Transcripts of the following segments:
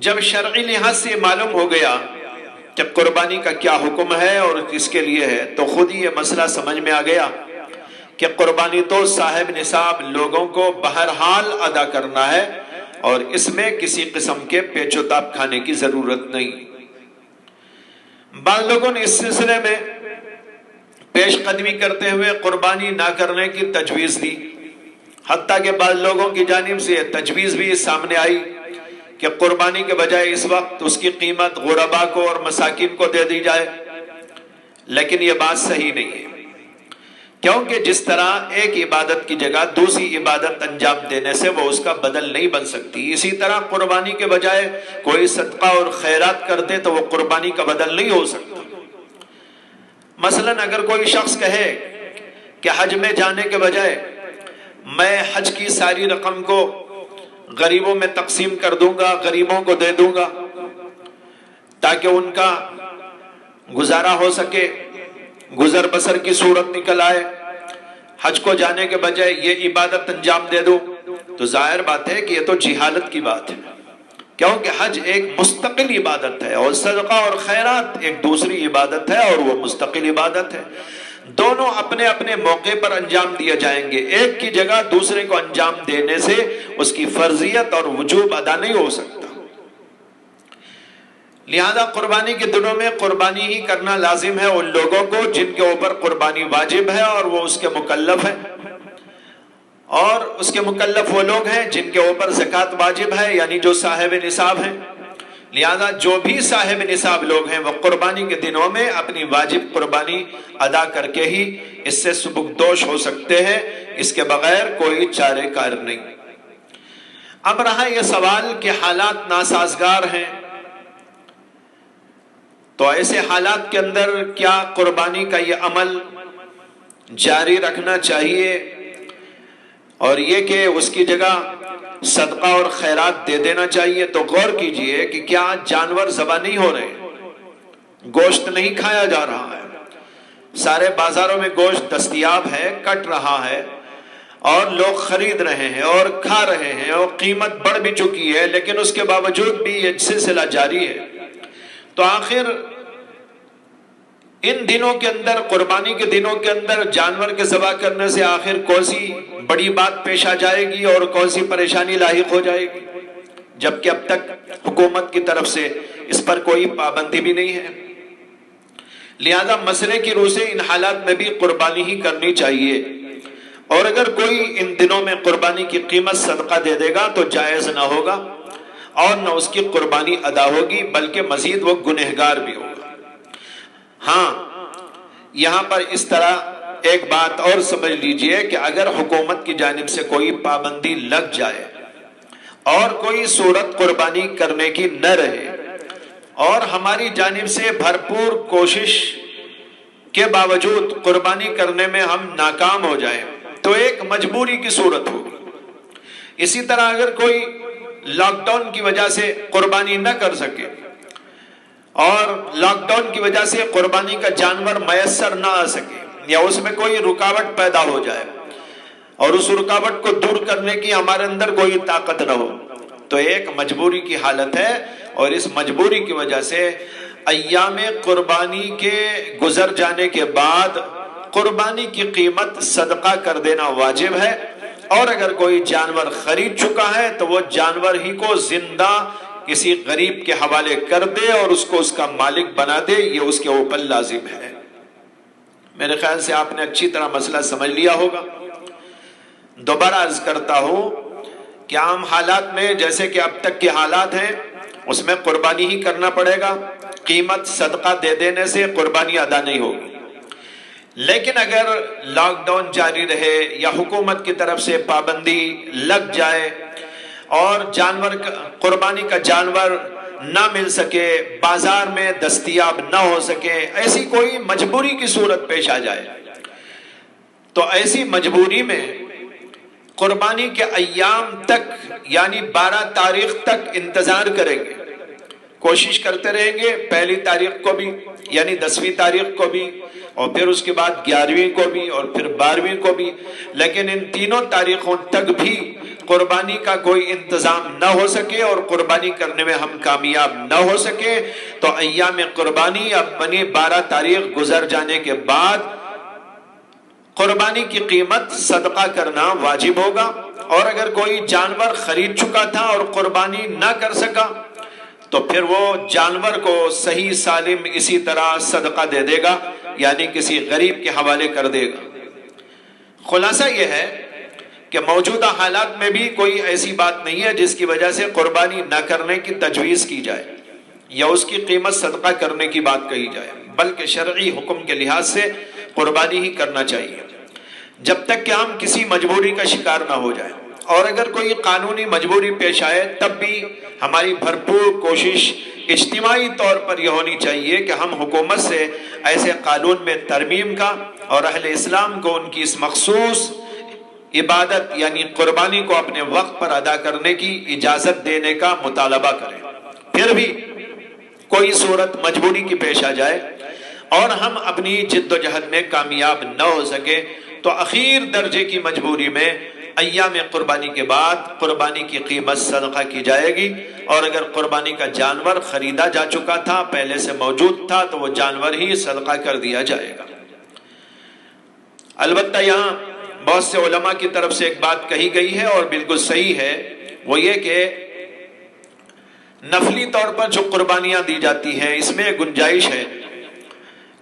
جب شرعی لحاظ سے معلوم ہو گیا کہ قربانی کا کیا حکم ہے اور کس کے لیے ہے، تو خود ہی یہ مسئلہ سمجھ میں آ گیا کہ قربانی تو صاحب نصاب لوگوں کو بہرحال ادا کرنا ہے، اور اس میں کسی قسم کے پیچ و تاب کھانے کی ضرورت نہیں۔ بعض لوگوں نے اس سلسلے میں پیش قدمی کرتے ہوئے قربانی نہ کرنے کی تجویز دی، حتیٰ کہ بعض لوگوں کی جانب سے یہ تجویز بھی سامنے آئی کہ قربانی کے بجائے اس وقت اس کی قیمت غربا کو اور مساکین کو دے دی جائے، لیکن یہ بات صحیح نہیں ہے، کیونکہ جس طرح ایک عبادت کی جگہ دوسری عبادت انجام دینے سے وہ اس کا بدل نہیں بن سکتی، اسی طرح قربانی کے بجائے کوئی صدقہ اور خیرات کر دے تو وہ قربانی کا بدل نہیں ہو سکتا۔ مثلا اگر کوئی شخص کہے کہ حج میں جانے کے بجائے میں حج کی ساری رقم کو غریبوں میں تقسیم کر دوں گا، غریبوں کو دے دوں گا تاکہ ان کا گزارا ہو سکے، گزر بسر کی صورت نکل آئے، حج کو جانے کے بجائے یہ عبادت انجام دے دوں، تو ظاہر بات ہے کہ یہ تو جہالت کی بات ہے، کیونکہ حج ایک مستقل عبادت ہے اور صدقہ اور خیرات ایک دوسری عبادت ہے اور وہ مستقل عبادت ہے، دونوں اپنے اپنے موقع پر انجام دیے جائیں گے، ایک کی جگہ دوسرے کو انجام دینے سے اس کی فرضیت اور وجوب ادا نہیں ہو سکتا۔ لہذا قربانی کے دنوں میں قربانی ہی کرنا لازم ہے ان لوگوں کو جن کے اوپر قربانی واجب ہے اور وہ اس کے مکلف ہیں، اور اس کے مکلف وہ لوگ ہیں جن کے اوپر زکوٰۃ واجب ہے، یعنی جو صاحب نصاب ہیں۔ لہذا جو بھی صاحب نصاب لوگ ہیں وہ قربانی کے دنوں میں اپنی واجب قربانی ادا کر کے ہی اس سے سبکدوش ہو سکتے ہیں، اس کے بغیر کوئی چارہ کار نہیں۔ اب رہا یہ سوال کہ حالات ناسازگار ہیں، تو ایسے حالات کے اندر کیا قربانی کا یہ عمل جاری رکھنا چاہیے، اور یہ کہ اس کی جگہ صدقہ اور خیرات دے دینا چاہیے؟ تو غور کیجئے کہ کیا جانور ذبح نہیں ہو رہے، گوشت نہیں کھایا جا رہا ہے، سارے بازاروں میں گوشت دستیاب ہے، کٹ رہا ہے اور لوگ خرید رہے ہیں اور کھا رہے ہیں اور قیمت بڑھ بھی چکی ہے، لیکن اس کے باوجود بھی یہ سلسلہ جاری ہے۔ تو آخر ان دنوں کے اندر، قربانی کے دنوں کے اندر جانور کے ذبح کرنے سے آخر کون سی بڑی بات پیش آ جائے گی اور کون سی پریشانی لاحق ہو جائے گی، جبکہ اب تک حکومت کی طرف سے اس پر کوئی پابندی بھی نہیں ہے۔ لہذا مسئلے کی روح سے ان حالات میں بھی قربانی ہی کرنی چاہیے، اور اگر کوئی ان دنوں میں قربانی کی قیمت صدقہ دے دے گا تو جائز نہ ہوگا اور نہ اس کی قربانی ادا ہوگی، بلکہ مزید وہ گنہگار بھی ہوگا۔ ہاں، یہاں پر اس طرح ایک بات اور سمجھ لیجئے کہ اگر حکومت کی جانب سے کوئی پابندی لگ جائے اور کوئی صورت قربانی کرنے کی نہ رہے اور ہماری جانب سے بھرپور کوشش کے باوجود قربانی کرنے میں ہم ناکام ہو جائیں تو ایک مجبوری کی صورت ہوگی۔ اسی طرح اگر کوئی لاک ڈاؤن کی وجہ سے قربانی نہ کر سکے اور لاک ڈاؤن کی وجہ سے قربانی کا جانور میسر نہ آ سکے، یا اس میں کوئی رکاوٹ پیدا ہو جائے اور اس رکاوٹ کو دور کرنے کی ہمارے اندر کوئی طاقت نہ ہو، تو ایک مجبوری کی حالت ہے، اور اس مجبوری کی وجہ سے ایام قربانی کے گزر جانے کے بعد قربانی کی قیمت صدقہ کر دینا واجب ہے، اور اگر کوئی جانور خرید چکا ہے تو وہ جانور ہی کو زندہ کسی غریب کے حوالے کر دے اور اس کو اس کا مالک بنا دے، یہ اس کے اوپر لازم ہے۔ میرے خیال سے آپ نے اچھی طرح مسئلہ سمجھ لیا ہوگا۔ دوبارہ عرض کرتا ہوں کہ عام حالات میں جیسے کہ اب تک کے حالات ہیں اس میں قربانی ہی کرنا پڑے گا، قیمت صدقہ دے دینے سے قربانی ادا نہیں ہوگی۔ لیکن اگر لاک ڈاؤن جاری رہے یا حکومت کی طرف سے پابندی لگ جائے اور قربانی کا جانور نہ مل سکے، بازار میں دستیاب نہ ہو سکے، ایسی کوئی مجبوری کی صورت پیش آ جائے، تو ایسی مجبوری میں قربانی کے ایام تک یعنی 12 تاریخ تک انتظار کریں گے، کوشش کرتے رہیں گے، پہلی تاریخ کو بھی یعنی 10ویں تاریخ کو بھی، اور پھر اس کے بعد 11ویں کو بھی، اور پھر 12ویں کو بھی، لیکن ان تینوں تاریخوں تک بھی قربانی کا کوئی انتظام نہ ہو سکے اور قربانی کرنے میں ہم کامیاب نہ ہو سکے تو ایام قربانی اپنی 12 تاریخ گزر جانے کے بعد قربانی کی قیمت صدقہ کرنا واجب ہوگا، اور اگر کوئی جانور خرید چکا تھا اور قربانی نہ کر سکا تو پھر وہ جانور کو صحیح سالم اسی طرح صدقہ دے دے گا، یعنی کسی غریب کے حوالے کر دے گا۔ خلاصہ یہ ہے کہ موجودہ حالات میں بھی کوئی ایسی بات نہیں ہے جس کی وجہ سے قربانی نہ کرنے کی تجویز کی جائے یا اس کی قیمت صدقہ کرنے کی بات کہی جائے، بلکہ شرعی حکم کے لحاظ سے قربانی ہی کرنا چاہیے جب تک کہ ہم کسی مجبوری کا شکار نہ ہو جائیں، اور اگر کوئی قانونی مجبوری پیش آئے تب بھی ہماری بھرپور کوشش اجتماعی طور پر یہ ہونی چاہیے کہ ہم حکومت سے ایسے قانون میں ترمیم کا اور اہل اسلام کو ان کی اس مخصوص عبادت یعنی قربانی کو اپنے وقت پر ادا کرنے کی اجازت دینے کا مطالبہ کریں۔ پھر بھی کوئی صورت مجبوری کی پیش آ جائے اور ہم اپنی جد و جہد میں کامیاب نہ ہو سکے تو اخیر درجے کی مجبوری میں ایام قربانی کے بعد قربانی کی قیمت صدقہ کی جائے گی، اور اگر قربانی کا جانور خریدا جا چکا تھا، پہلے سے موجود تھا، تو وہ جانور ہی صدقہ کر دیا جائے گا۔ البتہ یہاں بہت سے علماء کی طرف سے ایک بات کہی گئی ہے اور بالکل صحیح ہے، وہ یہ کہ نفلی طور پر جو قربانیاں دی جاتی ہیں اس میں گنجائش ہے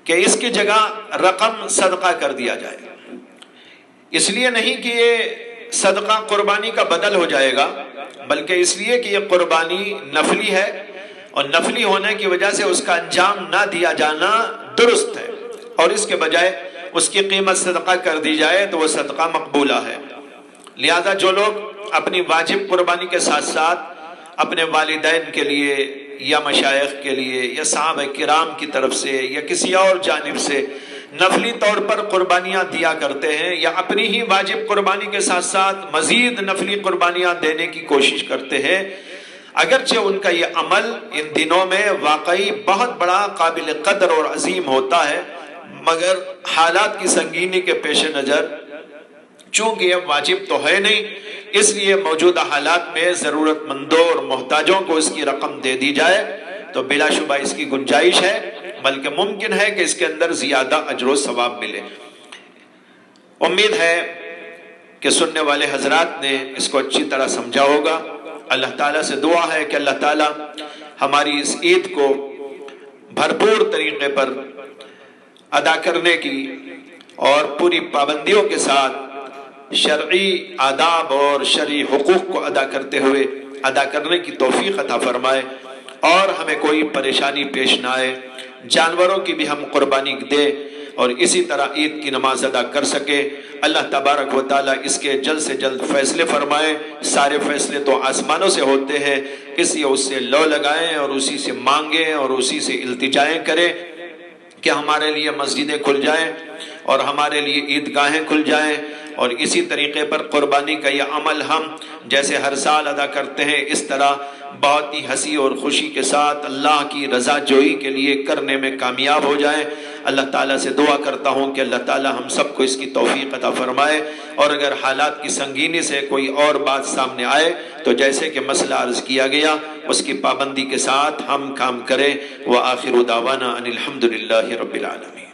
کہ اس کی جگہ رقم صدقہ کر دیا جائے، اس لیے نہیں کہ یہ صدقہ قربانی کا بدل ہو جائے گا، بلکہ اس لیے کہ یہ قربانی نفلی ہے اور نفلی ہونے کی وجہ سے اس کا انجام نہ دیا جانا درست ہے، اور اس کے بجائے اس کی قیمت صدقہ کر دی جائے تو وہ صدقہ مقبولہ ہے۔ لہذا جو لوگ اپنی واجب قربانی کے ساتھ ساتھ اپنے والدین کے لیے یا مشائخ کے لیے یا صحابہ کرام کی طرف سے یا کسی اور جانب سے نفلی طور پر قربانیاں دیا کرتے ہیں یا اپنی ہی واجب قربانی کے ساتھ ساتھ مزید نفلی قربانیاں دینے کی کوشش کرتے ہیں، اگرچہ ان کا یہ عمل ان دنوں میں واقعی بہت بڑا قابل قدر اور عظیم ہوتا ہے، مگر حالات کی سنگینی کے پیش نظر چونکہ یہ واجب تو ہے نہیں، اس لیے موجودہ حالات میں ضرورت مندوں اور محتاجوں کو اس کی رقم دے دی جائے تو بلا شبہ اس کی گنجائش ہے، بلکہ ممکن ہے کہ اس کے اندر زیادہ اجر و ثواب ملے۔ امید ہے کہ سننے والے حضرات نے اس کو اچھی طرح سمجھا ہوگا۔ اللہ تعالیٰ سے دعا ہے کہ اللہ تعالیٰ ہماری اس عید کو بھرپور طریقے پر ادا کرنے کی اور پوری پابندیوں کے ساتھ شرعی آداب اور شرعی حقوق کو ادا کرتے ہوئے ادا کرنے کی توفیق عطا فرمائے، اور ہمیں کوئی پریشانی پیش نہ آئے، جانوروں کی بھی ہم قربانی دیں اور اسی طرح عید کی نماز ادا کر سکے۔ اللہ تبارک و تعالیٰ اس کے جلد سے جلد فیصلے فرمائے۔ سارے فیصلے تو آسمانوں سے ہوتے ہیں، اس لیے اس سے لو لگائیں اور اسی سے مانگیں اور اسی سے التجائیں کریں کہ ہمارے لیے مسجدیں کھل جائیں اور ہمارے لیے عیدگاہیں کھل جائیں، اور اسی طریقے پر قربانی کا یہ عمل ہم جیسے ہر سال ادا کرتے ہیں اس طرح بہت ہی ہنسی اور خوشی کے ساتھ اللہ کی رضا جوئی کے لیے کرنے میں کامیاب ہو جائیں۔ اللہ تعالیٰ سے دعا کرتا ہوں کہ اللہ تعالیٰ ہم سب کو اس کی توفیق عطا فرمائے، اور اگر حالات کی سنگینی سے کوئی اور بات سامنے آئے تو جیسے کہ مسئلہ عرض کیا گیا اس کی پابندی کے ساتھ ہم کام کریں۔ وآخر دعوانا ان الحمد للہ رب العالمین۔